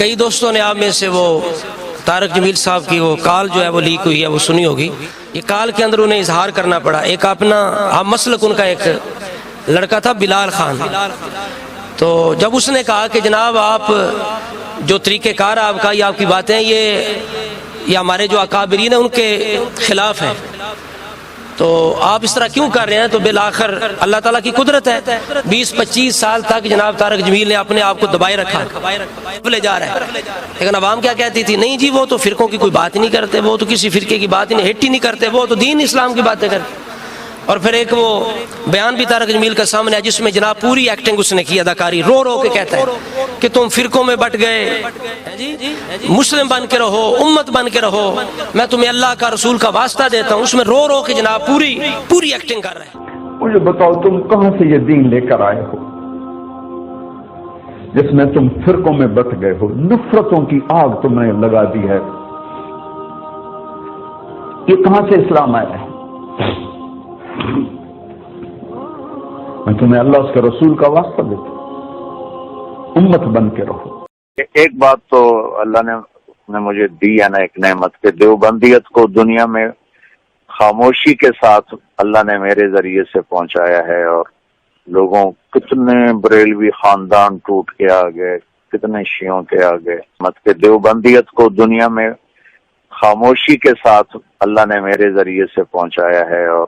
کئی دوستوں نے آپ میں سے وہ طارق جمیل صاحب کی وہ کال جو ہے وہ لیک ہوئی ہے، وہ سنی ہوگی۔ یہ کال کے اندر انہیں اظہار کرنا پڑا، ایک اپنا مسلک ان کا ایک لڑکا تھا بلال خان، تو جب اس نے کہا کہ جناب آپ جو طریقہ کار آپ کا، یہ آپ کی باتیں یہ ہمارے جو اکابرین ہیں ان کے خلاف ہیں، تو آپ اس طرح کیوں کر رہے ہیں؟ تو بالآخر اللہ تعالیٰ کی قدرت ہے، 20-25 سال تک جناب طارق جمیل نے اپنے آپ کو دبائے رکھا، لے جا رہا ہے۔ لیکن عوام کیا کہتی تھی؟ نہیں جی وہ تو فرقوں کی کوئی بات نہیں کرتے، وہ تو کسی فرقے کی بات نہیں، ہٹ ہی نہیں کرتے، وہ تو دین اسلام کی باتیں کرتے۔ اور پھر ایک وہ بیان بھی طارق جمیل کا سامنے ہے جس میں جناب پوری ایکٹنگ اس نے کی، اداکاری، رو رو کے کہتا ہے کہ تم فرقوں میں بٹ گئے، مسلم بن کے رہو، امت بن کے رہو، میں تمہیں اللہ کا رسول کا واسطہ دیتا ہوں، اس میں رو رو کے جناب پوری ایکٹنگ کر رہے ہیں۔ مجھے بتاؤ تم کہاں سے یہ دین لے کر آئے ہو جس میں تم فرقوں میں بٹ گئے ہو، نفرتوں کی آگ تم نے لگا دی ہے، یہ کہاں سے اسلام آیا ہے؟ میں تمہیں اللہ اس کے رسول کا واسطہ دیتا ہوں، امت بن کے رہو۔ ایک بات تو اللہ نے مجھے دی ہے نا، ایک نعمت، کہ دیوبندیت کو دنیا میں خاموشی کے ساتھ اللہ نے میرے ذریعے سے پہنچایا ہے، اور لوگوں کتنے بریلوی خاندان ٹوٹ کے آ گئے، کتنے شیعوں کے آ گئے، مت کہ دیوبندیت کو دنیا میں خاموشی کے ساتھ اللہ نے میرے ذریعے سے پہنچایا ہے، اور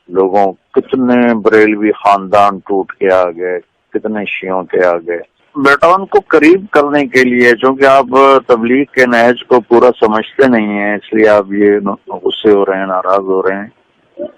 لوگوں کتنے بریلوی خاندان ٹوٹ کے آ گئے، کتنے شیعوں کے آ گئے۔ بیٹا ان کو قریب کرنے کے لیے، چونکہ آپ تبلیغ کے نہج کو پورا سمجھتے نہیں ہیں، اس لیے آپ یہ غصے ہو رہے ہیں، ناراض ہو رہے ہیں،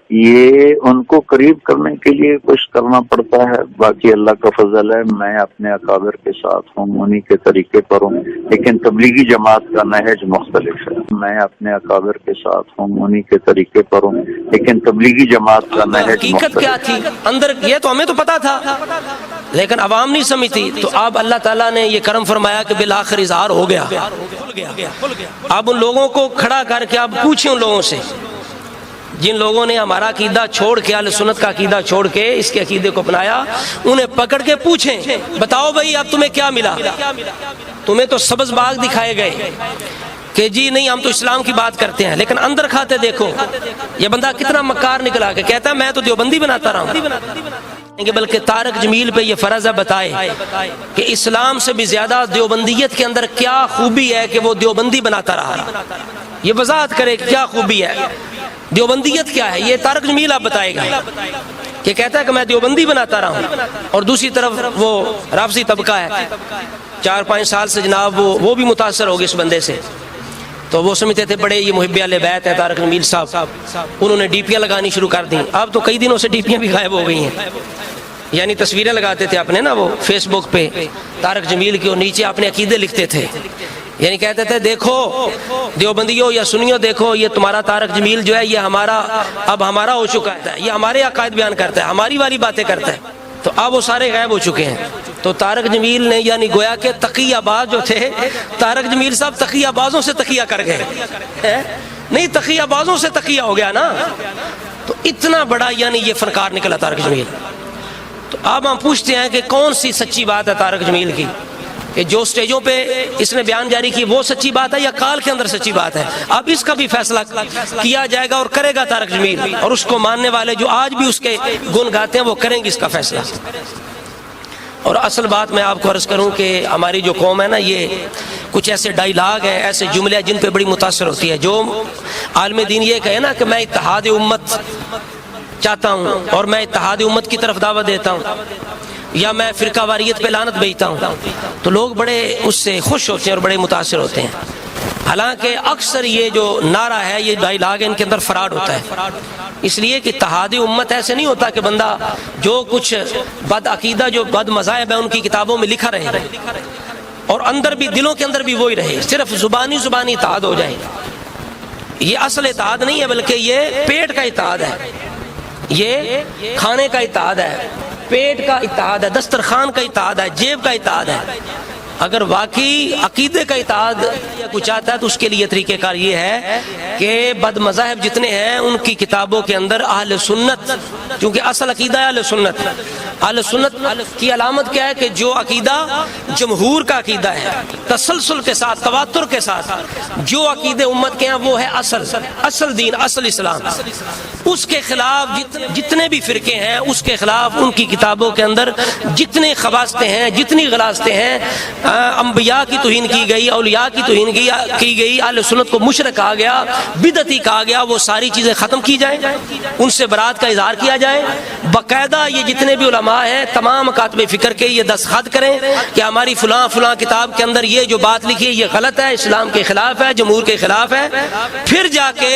یہ ان کو قریب کرنے کے لیے کچھ کرنا پڑتا ہے۔ باقی اللہ کا فضل ہے، میں اپنے اکابر کے ساتھ ہوں، انہی کے طریقے پر ہوں، لیکن تبلیغی جماعت کا نہج مختلف ہے۔ میں اپنے اکابر کے ساتھ ہوں، انہی کے طریقے پر ہوں، لیکن تبلیغی جماعت کا نہج حقیقت کیا تھی اندر، یہ تو ہمیں تو پتا تھا لیکن عوام نہیں سمجھتی، تو اب اللہ تعالیٰ نے یہ کرم فرمایا کہ بالآخر اظہار ہو گیا۔ اب ان لوگوں کو کھڑا کر کے اب پوچھیں ان لوگوں سے جن لوگوں نے ہمارا عقیدہ چھوڑ کے، اہل سنت کا عقیدہ چھوڑ کے اس کے عقیدے کو اپنایا، انہیں پکڑ کے پوچھیں بتاؤ بھائی اب تمہیں کیا ملا؟ تمہیں تو سبز باغ دکھائے گئے کہ جی نہیں ہم تو اسلام کی بات کرتے ہیں، لیکن اندر کھاتے دیکھو یہ بندہ کتنا مکار نکلا کہ کہتا ہے میں تو دیوبندی بناتا رہا ہوں، بلکہ طارق جمیل پہ یہ فرض ہے بتائے کہ اسلام سے بھی زیادہ دیوبندیت کے اندر کیا خوبی ہے کہ وہ دیوبندی بناتا رہا، یہ وضاحت کرے کہ کیا خوبی ہے، دیوبندیت کیا ہے، یہ طارق جمیل آپ بتائے گا کہ کہتا ہے کہ میں دیوبندی بناتا رہا ہوں۔ اور دوسری طرف وہ رافضی طبقہ ہے، 4-5 سال سے جناب وہ بھی متاثر ہو گئے اس بندے سے، تو وہ سمجھتے تھے بڑے یہ محب اہل بیت ہیں طارق جمیل صاحب، انہوں نے ڈی پیاں لگانی شروع کر دیں۔ اب تو کئی دنوں سے ڈی پیاں بھی غائب ہو گئی ہیں، یعنی تصویریں لگاتے تھے اپنے نا وہ فیس بک پہ طارق جمیل کی، اور نیچے اپنے عقیدے لکھتے تھے، یعنی کہتے تھے دیکھو دیوبندیوں یا سنیوں، دیکھو یہ تمہارا طارق جمیل جو ہے یہ اب ہمارا ہو چکا ہے، یہ ہمارے عقائد بیان کرتا ہے، ہماری والی باتیں کرتا ہے، تو اب وہ سارے غائب ہو چکے ہیں۔ تو طارق جمیل نے یعنی گویا کہ تقیہ باز جو تھے، طارق جمیل صاحب تقیہ بازوں سے تقیہ کر گئے، نہیں تقیہ بازوں سے تقیہ ہو گیا نا، تو اتنا بڑا یعنی یہ فنکار نکلا طارق جمیل۔ تو اب ہم پوچھتے ہیں کہ کون سی سچی بات ہے طارق جمیل کی، کہ جو سٹیجوں پہ اس نے بیان جاری کی وہ سچی بات ہے یا کال کے اندر سچی بات ہے؟ اب اس کا بھی فیصلہ کیا جائے گا اور کرے گا طارق جمیل، اور اس کو ماننے والے جو آج بھی اس کے گن گاتے ہیں وہ کریں گے اس کا فیصلہ۔ اور اصل بات میں آپ کو عرض کروں کہ ہماری جو قوم ہے نا، یہ کچھ ایسے ڈائیلاگ ہیں، ایسے جملے ہیں جن پہ بڑی متاثر ہوتی ہے۔ جو عالم دین یہ کہے نا کہ میں اتحاد امت چاہتا ہوں اور میں اتحاد امت کی طرف دعوت دیتا ہوں، یا میں فرقہ واریت پہ لعنت بھیجتا ہوں، تو لوگ بڑے اس سے خوش ہوتے ہیں اور بڑے متاثر ہوتے ہیں، حالانکہ اکثر یہ جو نعرہ ہے، یہ ڈائیلاگ ہے، ان کے اندر فراڈ ہوتا ہے، اس لیے کہ اتحاد امت ایسے نہیں ہوتا کہ بندہ جو کچھ بد عقیدہ، جو بد مذاہب ہے ان کی کتابوں میں لکھا رہے اور اندر بھی دلوں کے اندر بھی وہی رہے، صرف زبانی اتحاد ہو جائے۔ یہ اصل اتحاد نہیں ہے، بلکہ یہ پیٹ کا اتحاد ہے، یہ کھانے کا اتحاد ہے، پیٹ کا اتحاد ہے، دسترخوان کا اتحاد ہے، جیب کا اتحاد ہے۔ اگر واقعی عقیدے کا اتحاد کچھ آتا ہے تو اس کے لیے طریقہ کار یہ ہے کہ بد مذاہب جتنے ہیں ان کی کتابوں کے اندر اہل سنت، چونکہ اصل عقیدہ ہے اہل سنت، اہل سنت کی علامت کیا ہے کہ جو عقیدہ جمہور کا عقیدہ ہے، تسلسل کے ساتھ، تواتر کے ساتھ جو عقیدے امت کے ہیں وہ ہے اصل دین، اصل اسلام۔ اس کے خلاف جتنے بھی فرقے ہیں، اس کے خلاف ان کی کتابوں کے اندر جتنے خباثتیں ہیں، جتنی غلاظتیں ہیں، انبیاء کی توہین کی گئی، اولیاء کی توہین کی گئی، اہل سنت کو مشرک کہا گیا، بدعتی کہا گیا، وہ ساری چیزیں ختم کی جائیں، ان سے برات کا اظہار کیا جائے۔ باقاعدہ یہ جتنے بھی علماء ہیں تمام کاتب فکر کے یہ دستخط کریں کہ ہماری فلاں فلاں کتاب کے اندر یہ جو بات لکھی ہے یہ غلط ہے، اسلام کے خلاف ہے، جمہور کے خلاف ہے، پھر جا کے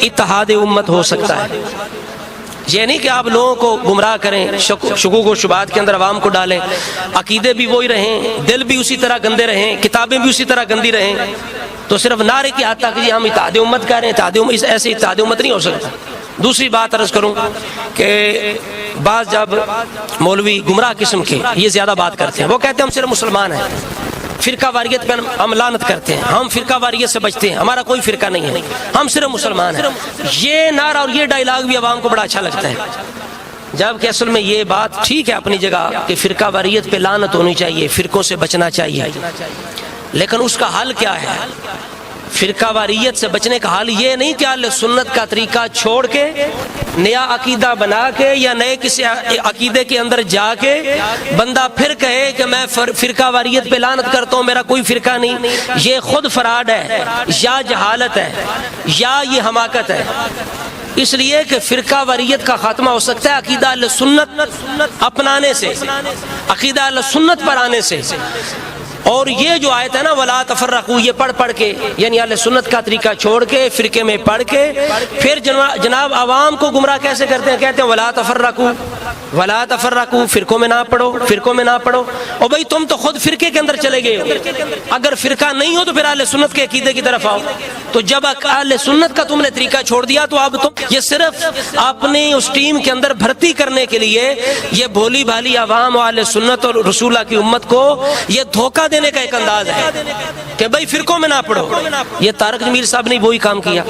اتحاد امت ہو سکتا ہے۔ یہ نہیں کہ آپ لوگوں کو گمراہ کریں، شکوک و شبہات کے اندر عوام کو ڈالیں، عقیدے بھی وہی رہیں، دل بھی اسی طرح گندے رہیں، کتابیں بھی اسی طرح گندی رہیں، تو صرف نعرے کی حد تک ہم اتحاد امت کہہ رہے ہیں، ایسے اتحاد امت نہیں ہو سکتا۔ دوسری بات عرض کروں کہ بعض جب مولوی گمراہ قسم کے یہ زیادہ بات کرتے ہیں، وہ کہتے ہیں ہم صرف مسلمان ہیں، فرقہ واریت پہ ہم لعنت کرتے ہیں، ہم فرقہ واریت سے بچتے ہیں، ہمارا کوئی فرقہ نہیں ہے، ہم صرف مسلمان ہیں۔ یہ نعرہ اور یہ ڈائلاگ بھی عوام کو بڑا اچھا لگتا ہے، جبکہ اصل میں یہ بات ٹھیک ہے اپنی جگہ کہ فرقہ واریت پہ لعنت ہونی چاہیے، فرقوں سے بچنا چاہیے، لیکن اس کا حل کیا ہے؟ فرقہ واریت سے بچنے کا حل یہ نہیں کہ اہل سنت کا طریقہ چھوڑ کے نیا عقیدہ بنا کے یا نئے کسی عقیدے کے اندر جا کے بندہ پھر کہے کہ میں فرقہ واریت پہ لعنت کرتا ہوں، میرا کوئی فرقہ نہیں۔ یہ خود فراڈ ہے یا جہالت ہے یا یہ حماقت ہے، اس لیے کہ فرقہ واریت کا خاتمہ ہو سکتا ہے عقیدہ اہل سنت اپنانے سے، عقیدہ اہل سنت پر آنے سے۔ اور یہ جو آیت ہے نا وَلَا تَفَرَّقُوا، یہ پڑھ کے یعنی اہل سنت کا طریقہ چھوڑ کے فرقے میں پڑھ کے پھر جناب عوام کو گمراہ کیسے کرتے ہیں؟ کہتے ہیں وَلَا تَفَرَّقُوا، وَلَا تَفَرَّقُوا، فرقوں میں نہ پڑھو، فرقوں میں نہ پڑھو۔ اور بھائی تم تو خود فرقے کے اندر چلے گئے ہو، اگر فرقہ نہیں ہو تو پھر اہل سنت کے عقیدے کی طرف آؤ۔ تو جب اہل سنت کا تم نے طریقہ چھوڑ دیا تو اب تم یہ صرف اپنی اس ٹیم کے اندر بھرتی کرنے کے لیے یہ بھولی بھالی عوام و اہل سنت اور رسول اللہ کی امت کو یہ دھوکہ دینے کا ایک انداز ہے کہ بھائی فرقوں میں نہ پڑھو۔ یہ طارق جمیل صاحب نے وہی کام کیا۔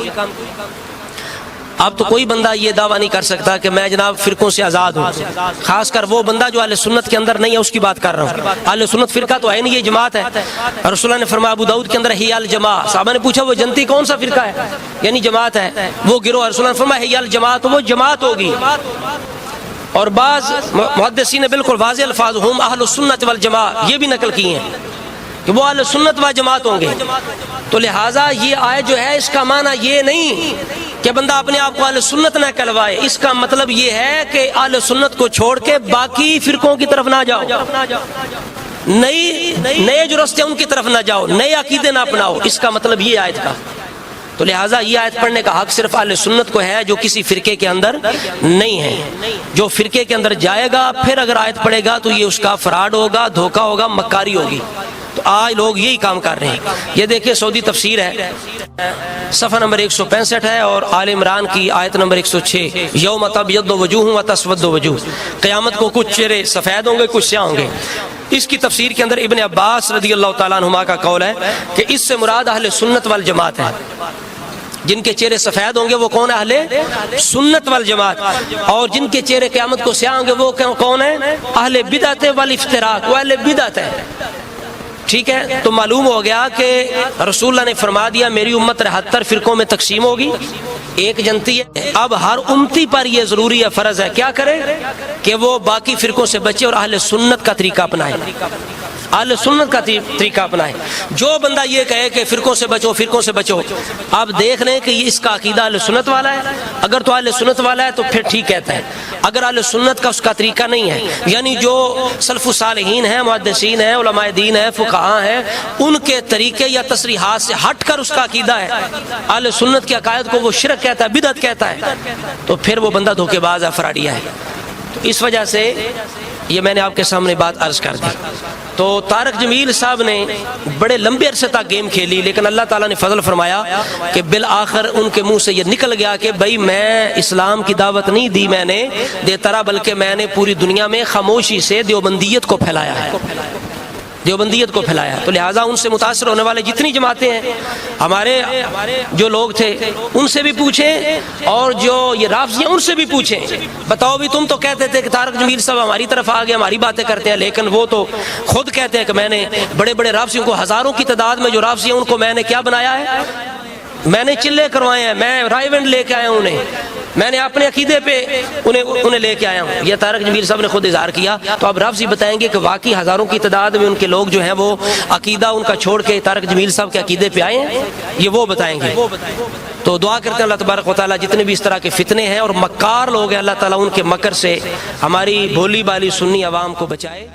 اب تو کوئی بندہ یہ دعویٰ نہیں کر سکتا کہ میں جناب فرقوں سے آزاد ہوں، خاص کر وہ بندہ جو اہل سنت کے اندر نہیں ہے، اس کی بات کر رہا ہوں۔ اہل سنت فرقہ تو ہے نہیں، یہ جماعت ہے۔ رسول اللہ نے فرمایا ابو داؤد کے اندر ہی الجماعہ، صحابہ نے پوچھا وہ جنتی کون سا فرقہ ہے؟ یعنی جماعت ہے، وہ گروہ۔ رسول اللہ نے فرمایا ہی الجماعت، وہ جماعت ہوگی۔ اور بعض محدثین نے بالکل واضح الفاظ ہم اہل السنت والجماعہ یہ بھی نقل کی ہیں کہ وہ اہل سنت و جماعت ہوں گے۔ تو لہٰذا یہ آیت جو ہے اس کا معنی یہ نہیں کہ بندہ اپنے آپ کو اہل سنت نہ کہلوائے، اس کا مطلب یہ ہے کہ اہل سنت کو چھوڑ کے باقی فرقوں کی طرف نہ جاؤ، نئے جو رستے ان کی طرف نہ جاؤ، نئے عقیدے نہ اپناؤ، اس کا مطلب یہ آیت کا۔ تو لہٰذا یہ آیت پڑھنے کا حق صرف اہل سنت کو ہے جو کسی فرقے کے اندر نہیں ہے۔ جو فرقے کے اندر جائے گا پھر اگر آیت پڑھے گا تو یہ اس کا فراڈ ہوگا، دھوکہ ہوگا، مکاری ہوگی۔ تو آج لوگ یہی کام کر رہے ہیں۔ یہ دیکھیں سعودی تفسیر ہے، صفحہ نمبر 165 ہے، اور آل عمران کی آیت نمبر 106، یوم تبیض وجوہ وتسود وجوہ، قیامت کو کچھ چہرے سفید ہوں گے، کچھ سیاہ ہوں گے۔ اس کی تفسیر کے اندر ابن عباس رضی اللہ تعالیٰ عنہما کا قول ہے کہ اس سے مراد اہل سنت والجماعت ہے۔ جن کے چہرے سفید ہوں گے وہ کون ہے؟ اہل سنت والجماعت۔ اور جن کے چہرے قیامت کو سیاہ ہوں گے وہ کون ہے؟ اہل بدعت والافتراق، وہ اہل بدعت ہے۔ ٹھیک ہے، تو معلوم ہو گیا کہ رسول اللہ نے فرما دیا میری امت 73 فرقوں میں تقسیم ہوگی، ایک جنتی ہے۔ اب ہر امتی پر یہ ضروری ہے، فرض ہے، کیا کرے کہ وہ باقی فرقوں سے بچے اور اہل سنت کا طریقہ اپنائے، اہل سنت کا طریقہ اپنائے۔ جو بندہ یہ کہے کہ فرقوں سے بچو، فرقوں سے بچو، آپ دیکھ لیں کہ یہ اس کا عقیدہ اہل سنت والا ہے۔ اگر تو اہل سنت والا ہے تو پھر ٹھیک کہتا ہے، اگر اہل سنت کا اس کا طریقہ نہیں ہے، یعنی جو سلف الصالحین ہیں، محدثین ہیں، علماء دین ہیں، فقہاء ہیں، ان کے طریقے یا تصریحات سے ہٹ کر اس کا عقیدہ ہے، اہل سنت کے عقائد کو وہ شرک کہتا ہے، بدعت کہتا ہے، تو پھر وہ بندہ دھوکے باز ہے، فراڈیا ہے۔ تو اس وجہ سے یہ میں نے آپ کے سامنے بات عرض کر دی۔ تو طارق جمیل صاحب نے بڑے لمبے عرصے تک گیم کھیلی، لیکن اللہ تعالیٰ نے فضل فرمایا کہ بالآخر ان کے منہ سے یہ نکل گیا کہ بھائی میں اسلام کی دعوت نہیں دی، میں نے دیتا رہا، بلکہ میں نے پوری دنیا میں خاموشی سے دیوبندیت کو پھیلایا ہے۔ دیوبندیت کو پھیلایا. تو لہٰذا ان سے متاثر ہونے والے جتنی جماعتیں ہیں، ہمارے جو لوگ تھے ان سے بھی پوچھیں، اور جو یہ رافضی ہیں ان سے بھی پوچھیں. بتاؤ بھی تم تو کہتے تھے کہ طارق جمیل صاحب ہماری طرف آ گئے، ہماری باتیں کرتے ہیں، لیکن وہ تو خود کہتے ہیں کہ میں نے بڑے بڑے رافضیوں کو، ہزاروں کی تعداد میں جو رافضی ہیں ان کو میں نے کیا بنایا ہے، میں نے چلے کروائے ہیں، میں رائے ونڈ لے کے آیا ہوں انہیں، میں نے اپنے عقیدے پہ انہیں لے کے آیا ہوں. یہ طارق جمیل صاحب نے خود اظہار کیا. تو اب رافضی بتائیں گے کہ واقعی ہزاروں کی تعداد میں ان کے لوگ جو ہیں وہ عقیدہ ان کا چھوڑ کے طارق جمیل صاحب کے عقیدے پہ آئے ہیں؟ یہ وہ بتائیں گے. تو دعا کرتے ہیں اللہ تبارک و تعالیٰ جتنے بھی اس طرح کے فتنے ہیں اور مکار لوگ ہیں، اللہ تعالیٰ ان کے مکر سے ہماری بھولی بالی سنی عوام کو بچائے.